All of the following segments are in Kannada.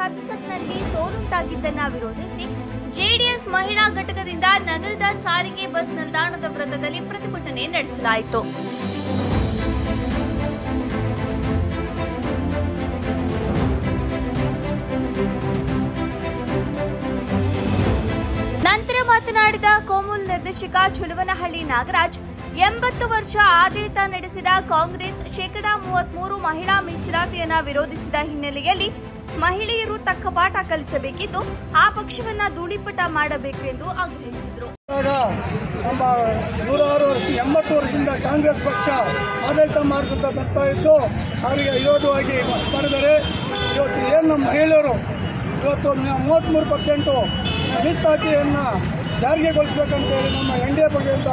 ಸಂಸತ್ನಲ್ಲಿ ಸೋಲುಂಟಾಗಿದ್ದನ್ನು ವಿರೋಧಿಸಿ ಜೆಡಿಎಸ್ ಮಹಿಳಾ ಘಟಕದಿಂದ ನಗರದ ಸಾರಿಗೆ ಬಸ್ ನಿಲ್ದಾಣದ ವೃತ್ತದಲ್ಲಿ ಪ್ರತಿಭಟನೆ ನಡೆಸಲಾಯಿತು. ನಂತರ ಮಾತನಾಡಿದ ಕೋಮುಲ್ ನಿರ್ದೇಶಕ ಚುಲುವನಹಳ್ಳಿ ನಾಗರಾಜ್, 80 ವರ್ಷ ಆಡಳಿತ ನಡೆಸಿದ ಕಾಂಗ್ರೆಸ್ ಶೇಕಡಾ 33 ಮಹಿಳಾ ಮೀಸಲಾತಿಯನ್ನು ವಿರೋಧಿಸಿದ ಹಿನ್ನೆಲೆಯಲ್ಲಿ ಮಹಿಳೆಯರು ತಕ್ಕ ಪಾಠ ಕಲಿಸಬೇಕಿದ್ದು ಆ ಪಕ್ಷವನ್ನ ಧೂಳಿಪಟ ಮಾಡಬೇಕು ಎಂದು ಆಗ್ರಹಿಸಿದರು. ನಮ್ಮ 80 ವರ್ಷದಿಂದ ಕಾಂಗ್ರೆಸ್ ಪಕ್ಷ ಆಡಳಿತ ಮಾಡ್ತಾ ಬರ್ತಾ ಇದ್ದು ಅವರಿಗೆ ವಿರೋಧವಾಗಿ ಮಾಡಿದರೆ ಇವತ್ತು ಏನು ನಮ್ಮ ಮಹಿಳೆಯರು ಇವತ್ತು 33% ಮೀಸಲಾತಿಯನ್ನು ಜಾರಿಗೆಗೊಳಿಸಬೇಕಂತೇಳಿ ನಮ್ಮ NDA ಪಕ್ಷದಿಂದ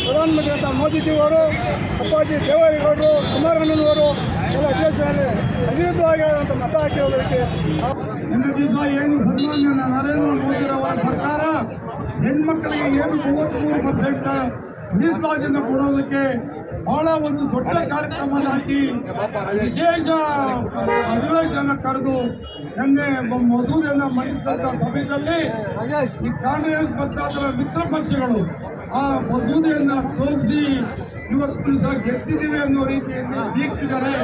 ಪ್ರಧಾನಮಂತ್ರಿಯಾದ ಮೋದಿಜಿಯವರು, ಅಪ್ಪಾಜಿ ದೇವೇಗೌಡರು, ಕುಮಾರಣ್ಣನವರು ಎಲ್ಲ ದೇಶದಲ್ಲಿ ಅವಿರುದ್ಧವಾಗಿ ಮತ ಹಾಕಿರೋದಕ್ಕೆ ಇಂದು ದಿವಸ ಏನು ಸನ್ಮಾನ್ಯ ನರೇಂದ್ರ ಮೋದಿರವರ ಸರ್ಕಾರ ಹೆಣ್ಮಕ್ಕಳಿಗೆ ಏನು 33% ಮೀಸಲಾತಿಯನ್ನು ಕೊಡೋದಕ್ಕೆ ಬಹಳ ಒಂದು ದೊಡ್ಡ ಕಾರ್ಯಕ್ರಮ ಹಾಕಿ ವಿಶೇಷ ಅಧಿವೇಶನ ಕರೆದು ನಿನ್ನೆ ಮಸೂದೆಯನ್ನು ಮಂಡಿಸಿದಂಥ ಸಮಯದಲ್ಲಿ ಈ ಕಾಂಗ್ರೆಸ್ ಮತ್ತು ಅದರ ಮಿತ್ರ ಪಕ್ಷಗಳು ಆ ಮಸೂದೆಯನ್ನು ಸೋಲಿಸಿ ಇವತ್ತು ದಿವಸ ಗೆದ್ದಿದ್ದೀವಿ ಅನ್ನೋ ರೀತಿಯಲ್ಲಿ ಬೀಗ್ತಿದ್ದಾರೆ.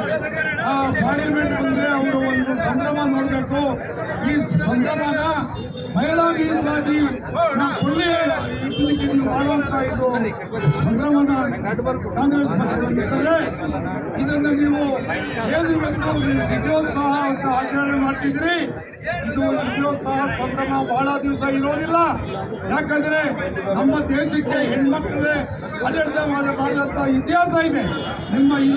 ಆ ಪಾರ್ಲಿಮೆಂಟ್ ಮುಂದೆ ಅವರು ಒಂದು ಸಂಭ್ರಮ ನೋಡಬೇಕು. ಈ ಸಂಭ್ರಮನ ಮಹಿಳಾ ಮೀಸಲಾತಿ ಮಾಡುವಂತ ಇದು ಸಂಭ್ರಮನ ಕಾಂಗ್ರೆಸ್ ಪಕ್ಷ ಇದನ್ನು ನೀವು ಏನು ಇವತ್ತು ವಿಜಯೋತ್ಸವ ಅಂತ ಆಚರಣೆ ಮಾಡ್ತಿದ್ರಿ. ಇದು ವಿಜಯೋತ್ಸವ ಸಂಭ್ರಮ ಬಹಳ ದಿವಸ ಇರೋದಿಲ್ಲ. ಯಾಕಂದ್ರೆ ನಮ್ಮ ದೇಶಕ್ಕೆ ಹೆಣ್ಮಕ್ಳೇ ಆಡಳಿತ ಮಾಡಿದಂತ ಇತಿಹಾಸ ಇದೆ. ನಿಮ್ಮ